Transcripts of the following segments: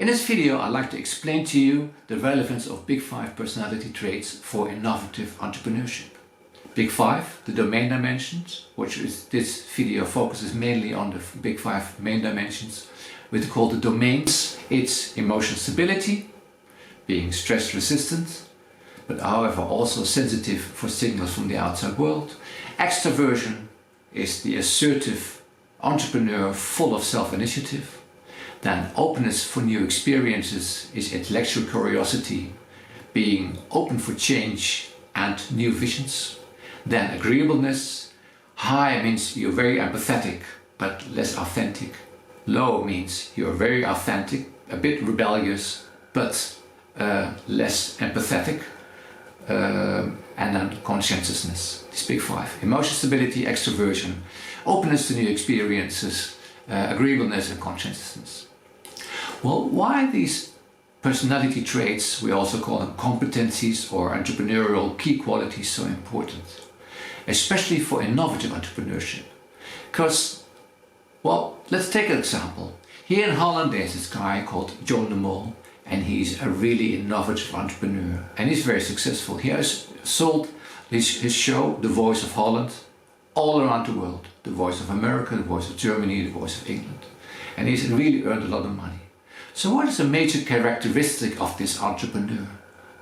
In this video, I'd like to explain to you the relevance of Big 5 personality traits for innovative entrepreneurship. Big 5, the domain dimensions, which is this video focuses mainly on the Big 5 main dimensions, which are called the domains. It's emotional stability, being stress resistant, but however also sensitive for signals from the outside world. Extraversion is the assertive entrepreneur full of self-initiative. Then openness for new experiences is intellectual curiosity, being open for change and new visions. Then agreeableness. High means you're very empathetic but less authentic. Low means you're very authentic, a bit rebellious but less empathetic. And then conscientiousness, this Big 5. Emotional stability, extraversion, openness to new experiences, agreeableness and conscientiousness. Well, why these personality traits, we also call them competencies or entrepreneurial key qualities, so important? Especially for innovative entrepreneurship. Because, well, let's take an example. Here in Holland there's this guy called John de Mol, and he's a really innovative entrepreneur and he's very successful. He has sold his show, The Voice of Holland, all around the world. The Voice of America, The Voice of Germany, The Voice of England. And he's really earned a lot of money. So what is a major characteristic of this entrepreneur?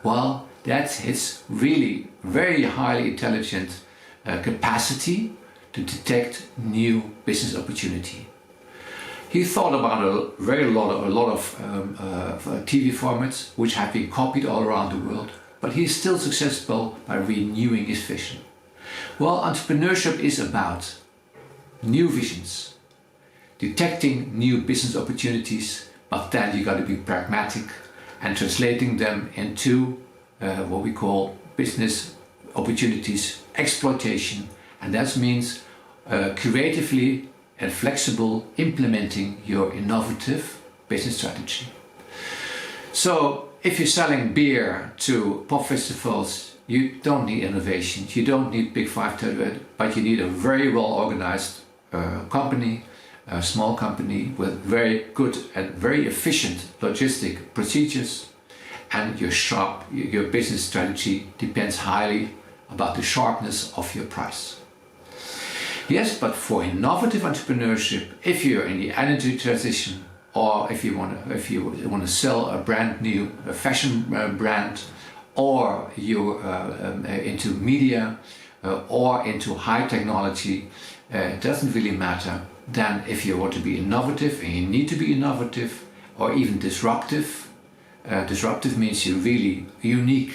Well, that's his really very highly intelligent capacity to detect new business opportunity. He thought about a lot of TV formats which have been copied all around the world, but he's still successful by renewing his vision. Well, entrepreneurship is about new visions, detecting new business opportunities, but then you got to be pragmatic and translating them into what we call business opportunities, exploitation, and that means creatively and flexible implementing your innovative business strategy. So if you're selling beer to pop festivals, you don't need innovation, you don't need Big 5, but you need a very well organized company, a small company with very good and very efficient logistic procedures, and your business strategy depends highly about the sharpness of your price. Yes, but for innovative entrepreneurship, if you're in the energy transition, or if you want to sell a brand new fashion brand, or you're into media or into high technology, it doesn't really matter. Then if you want to be innovative, and you need to be innovative or even disruptive, disruptive means you're really unique,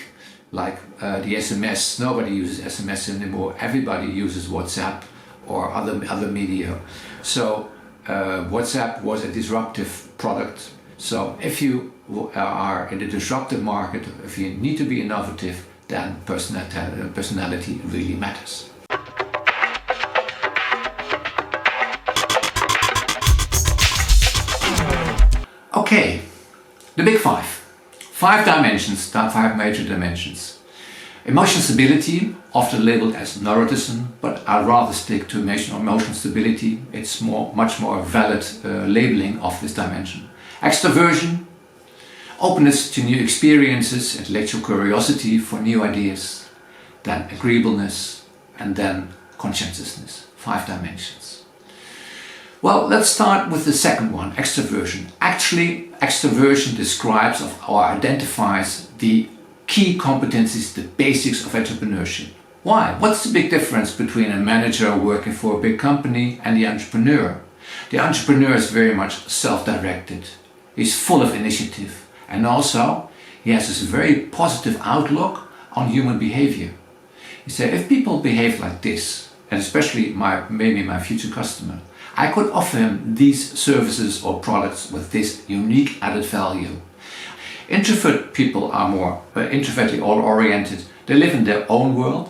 like the SMS. Nobody uses SMS anymore, everybody uses WhatsApp or other media. So WhatsApp was a disruptive product. So if you are in the disruptive market, if you need to be innovative, then personality really matters. Okay, the Big 5. 5 dimensions, 5 major dimensions. Emotional stability, often labeled as neuroticism, but I'd rather stick to emotional stability. It's much more valid labeling of this dimension. Extraversion, openness to new experiences, intellectual curiosity for new ideas, then agreeableness, and then conscientiousness. 5 dimensions. Well, let's start with the second one, extraversion. Actually, extraversion describes or identifies the key competencies, the basics of entrepreneurship. Why? What's the big difference between a manager working for a big company and the entrepreneur? The entrepreneur is very much self-directed. He's full of initiative, and also he has this very positive outlook on human behavior. He said, if people behave like this, and especially maybe my future customer, I could offer him these services or products with this unique added value. Introvert people are more introvertly oriented. They live in their own world.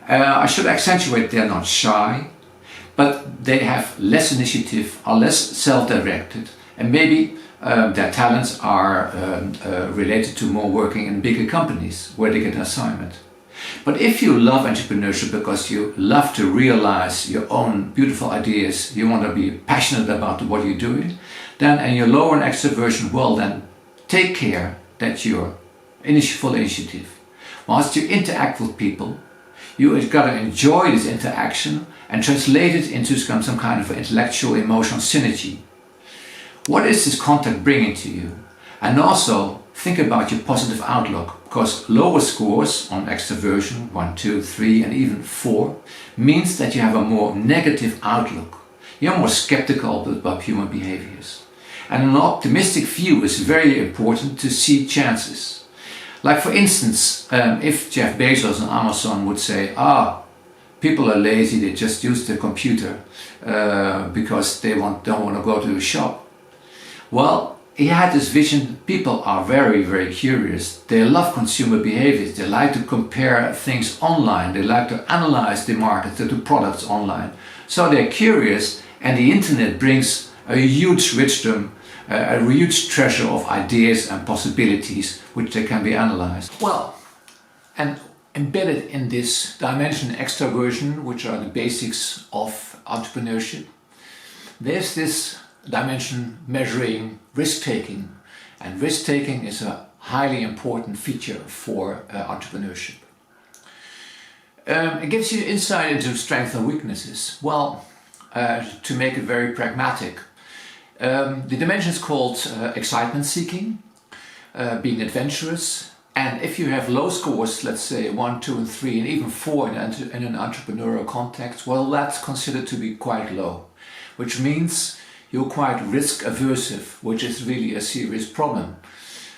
I should accentuate they're not shy, but they have less initiative, are less self-directed, and maybe their talents are related to more working in bigger companies where they get an assignment. But if you love entrepreneurship because you love to realize your own beautiful ideas, you want to be passionate about what you're doing, then and you're lower in extraversion, well then take care that you're full initiative. Whilst you interact with people, you gotta enjoy this interaction and translate it into some kind of intellectual, emotional synergy. What is this contact bringing to you? And also think about your positive outlook, because lower scores on extraversion, 1, 2, 3 and even 4, means that you have a more negative outlook. You're more skeptical about human behaviors. And an optimistic view is very important to see chances. Like for instance, if Jeff Bezos and Amazon would say, people are lazy, they just use the computer because they don't want to go to a shop. Well, he had this vision, people are very, very curious. They love consumer behaviors. They like to compare things online. They like to analyze the market, the products online. So they're curious, and the internet brings a huge wisdom, a huge treasure of ideas and possibilities which they can be analyzed. Well, and embedded in this dimension extraversion, which are the basics of entrepreneurship, there's this dimension measuring risk-taking, and risk-taking is a highly important feature for entrepreneurship. It gives you insight into strengths and weaknesses. Well, to make it very pragmatic, the dimension is called excitement seeking, being adventurous, and if you have low scores, let's say 1, 2 and 3 and even 4 in an entrepreneurial context, well, that's considered to be quite low, which means you're quite risk aversive, which is really a serious problem.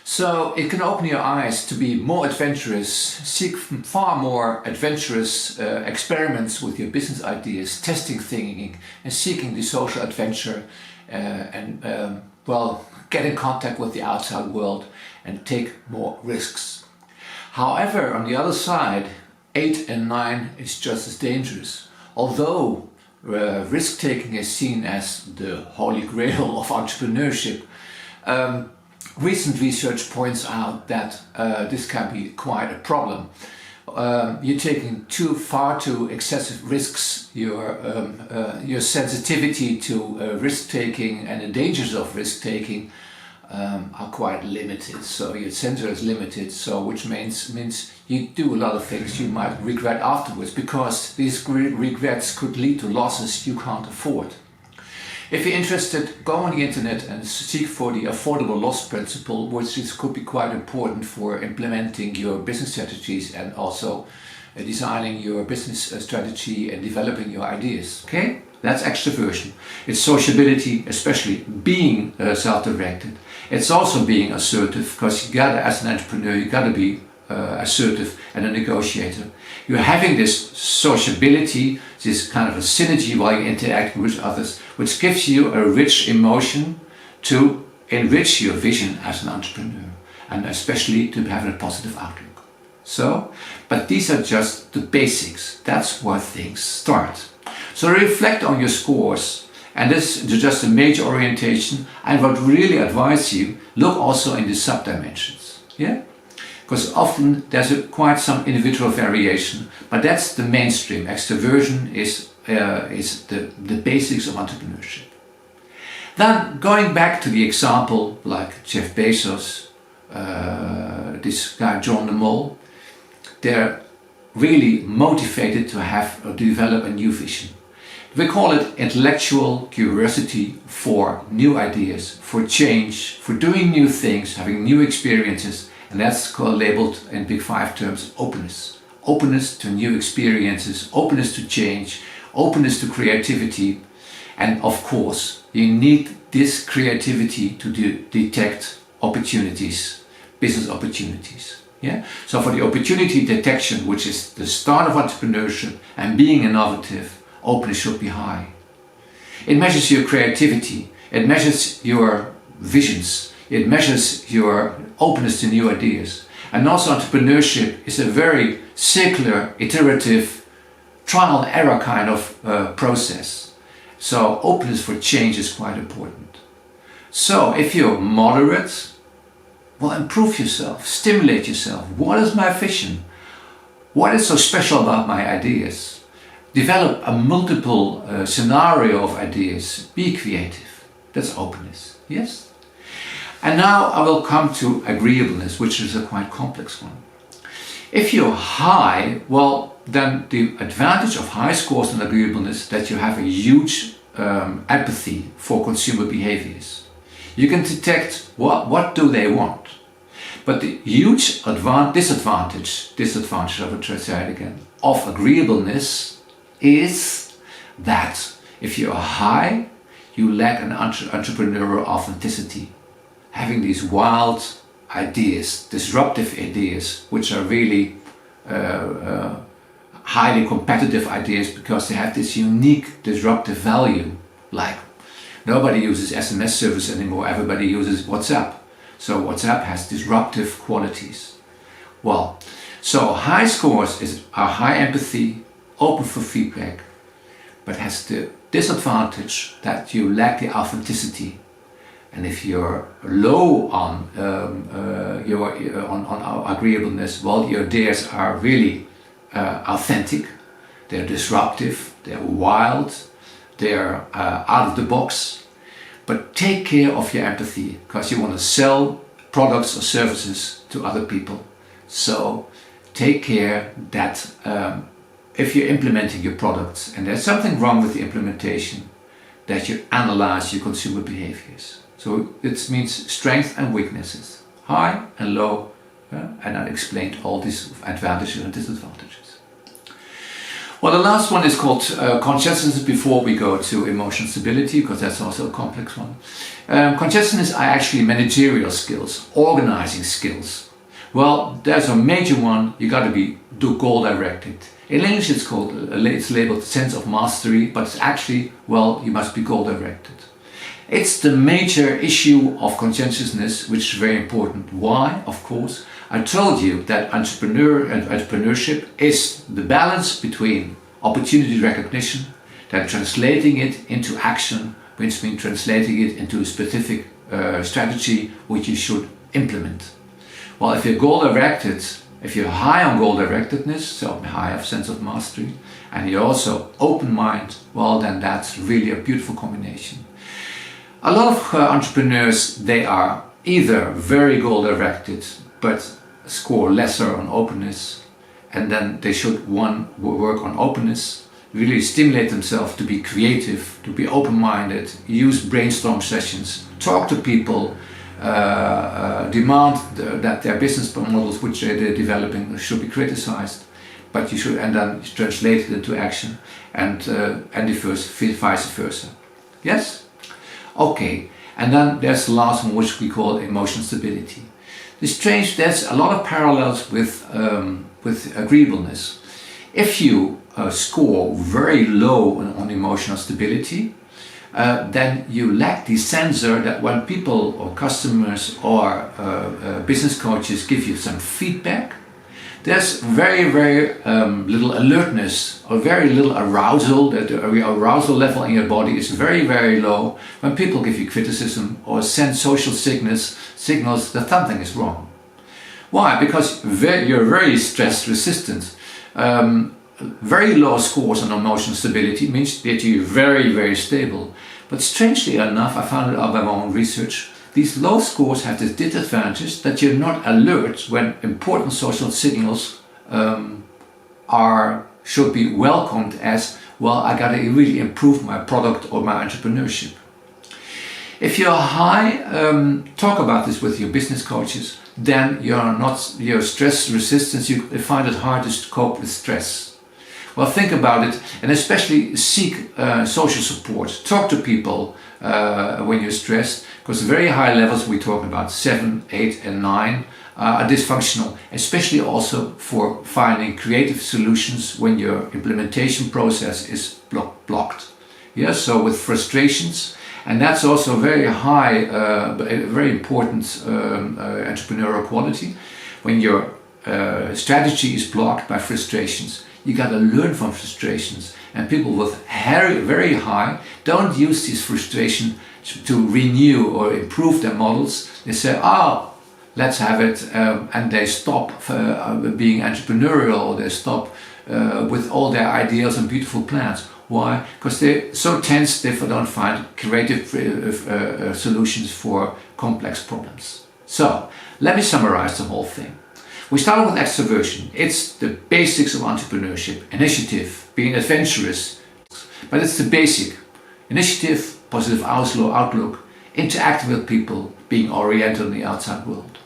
So it can open your eyes to be more adventurous, seek far more adventurous experiments with your business ideas, testing thinking and seeking the social adventure get in contact with the outside world and take more risks. However, on the other side, 8 and 9 is just as dangerous. Although risk-taking is seen as the holy grail of entrepreneurship, recent research points out that this can be quite a problem. You're taking far too excessive risks. Your sensitivity to risk-taking and the dangers of risk-taking are quite limited. So your sensor is limited, which means you do a lot of things you might regret afterwards, because these regrets could lead to losses you can't afford. If you're interested, go on the internet and seek for the affordable loss principle, which could be quite important for implementing your business strategies and also designing your business strategy and developing your ideas. Okay? That's extraversion. It's sociability, especially being self-directed. It's also being assertive, because you gotta, as an entrepreneur, you gotta be assertive and a negotiator. You're having this sociability, this kind of a synergy while you're interacting with others, which gives you a rich emotion to enrich your vision as an entrepreneur, and especially to have a positive outlook. But these are just the basics. That's where things start. So reflect on your scores, and this is just a major orientation. I would really advise you, look also in the sub-dimensions. Yeah? Because often there's quite some individual variation, but that's the mainstream. Extraversion is the basics of entrepreneurship. Then going back to the example like Jeff Bezos, this guy John de Mol, they're really motivated to develop a new vision. We call it intellectual curiosity for new ideas, for change, for doing new things, having new experiences, and that's labeled in Big Five terms openness. Openness to new experiences, openness to change, openness to creativity, and of course you need this creativity to detect opportunities, business opportunities. Yeah? So for the opportunity detection, which is the start of entrepreneurship and being innovative, openness should be high. It measures your creativity, it measures your visions, it measures your openness to new ideas. And also entrepreneurship is a very circular, iterative, trial and error kind of process. So openness for change is quite important. So if you're moderate, well, improve yourself, stimulate yourself. What is my vision? What is so special about my ideas? Develop a multiple scenario of ideas. Be creative. That's openness. Yes? And now I will come to agreeableness, which is a quite complex one. If you're high, well, then the advantage of high scores in agreeableness that you have a huge empathy for consumer behaviors. You can detect what do they want. But the huge disadvantage, I will try to say it again, of agreeableness is that if you're high, you lack an entrepreneurial authenticity. Having these wild ideas, disruptive ideas, which are really highly competitive ideas because they have this unique disruptive value. Like nobody uses SMS service anymore, everybody uses WhatsApp. So WhatsApp has disruptive qualities. Well, so high scores are high empathy, open for feedback, but has the disadvantage that you lack the authenticity. And if you're low on agreeableness, well, your dares are really authentic, they're disruptive, they're wild, they're out of the box. But take care of your empathy, because you want to sell products or services to other people. So take care that if you're implementing your products and there's something wrong with the implementation, that you analyze your consumer behaviors. So it means strengths and weaknesses, high and low, and I explained all these advantages and disadvantages. Well, the last one is called conscientiousness before we go to emotional stability, because that's also a complex one. Conscientiousness are actually managerial skills, organizing skills. Well, there's a major one, you got to be goal directed. In English it's labeled sense of mastery, but it's actually, well, you must be goal directed. It's the major issue of conscientiousness, which is very important. Why? Of course, I told you that entrepreneurship is the balance between opportunity recognition, then translating it into action, which means translating it into a specific strategy which you should implement. Well, if you're goal-directed, if you're high on goal-directedness, so high of sense of mastery, and you're also open-minded, well, then that's really a beautiful combination. A lot of entrepreneurs, they are either very goal-directed, but score lesser on openness, and then they should work on openness, really stimulate themselves to be creative, to be open-minded, use brainstorm sessions, talk to people, demand that their business models which they're developing should be criticized, but you should, and then translate it into action, and vice versa. Yes? Okay, and then there's the last one, which we call emotional stability. There's a lot of parallels with agreeableness. If you score very low on emotional stability, then you lack the sensor that when people or customers or business coaches give you some feedback, there's very, very little alertness or very little arousal. That the arousal level in your body is very, very low when people give you criticism or send social signals that something is wrong. Why? Because you're very stress resistant. Very low scores on emotional stability means that you're very, very stable. But strangely enough, I found it out by my own research, these low scores have this disadvantage that you're not alert when important social signals should be welcomed as, well, I gotta really improve my product or my entrepreneurship. If you're high, talk about this with your business coaches, then you're stress resistant, you find it hard to cope with stress. Well, think about it, and especially seek social support. Talk to people when you're stressed, because very high levels, we talk about 7, 8 and 9, are dysfunctional, especially also for finding creative solutions when your implementation process is blocked. Yes, so with frustrations, and that's also very high, very important entrepreneurial quality. When your strategy is blocked by frustrations, you got to learn from frustrations, and people with very high don't use this frustration to renew or improve their models. They say, oh, let's have it, and they stop being entrepreneurial, or they stop with all their ideas and beautiful plans. Why? Because they're so tense they don't find creative solutions for complex problems. So, let me summarize the whole thing. We started with extraversion. It's the basics of entrepreneurship. Initiative, being adventurous, but it's the basic. Initiative, positive outlook, interacting with people, being oriented on the outside world.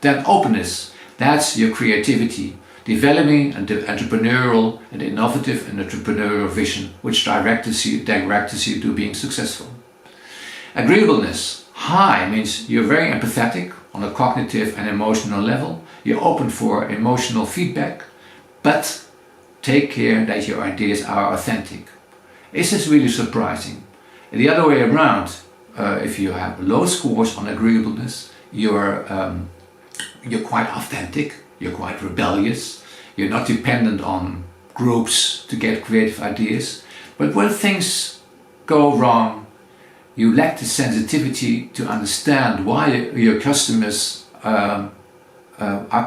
Then openness, that's your creativity, developing an entrepreneurial and innovative and entrepreneurial vision which directs you to being successful. Agreeableness, high means you're very empathetic on a cognitive and emotional level. You're open for emotional feedback, but take care that your ideas are authentic. This is really surprising. The other way around, if you have low scores on agreeableness, you're quite authentic, you're quite rebellious, you're not dependent on groups to get creative ideas. But when things go wrong, you lack the sensitivity to understand why your customers are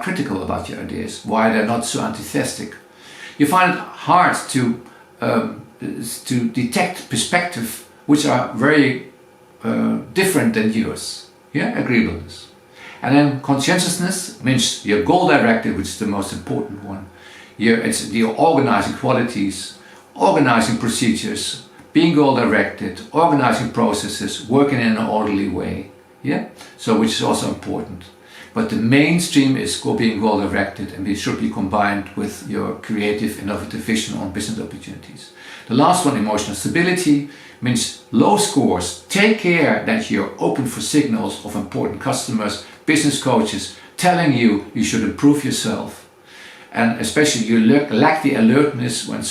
critical about your ideas, why they're not so enthusiastic. You find it hard to detect perspectives which are very different than yours. Yeah, agreeableness. And then conscientiousness means you're goal-directed, which is the most important one. It's your organizing qualities, organizing procedures, being goal-directed, organizing processes, working in an orderly way. Yeah, so which is also important. But the mainstream is being goal-directed, and it should be combined with your creative, innovative vision on business opportunities. The last one, emotional stability, means low scores. Take care that you're open for signals of important customers, business coaches, telling you should improve yourself. And especially you lack the alertness when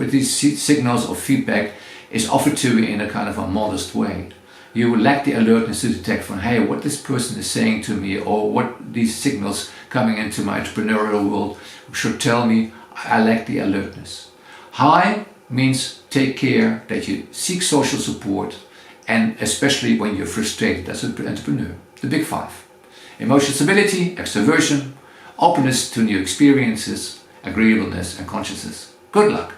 these signals of feedback is offered to you in a kind of a modest way. You will lack the alertness to detect from, hey, what this person is saying to me, or what these signals coming into my entrepreneurial world should tell me. I lack the alertness. High means take care that you seek social support, and especially when you're frustrated as an entrepreneur. The big five. Emotional stability, extraversion, openness to new experiences, agreeableness and consciousness. Good luck.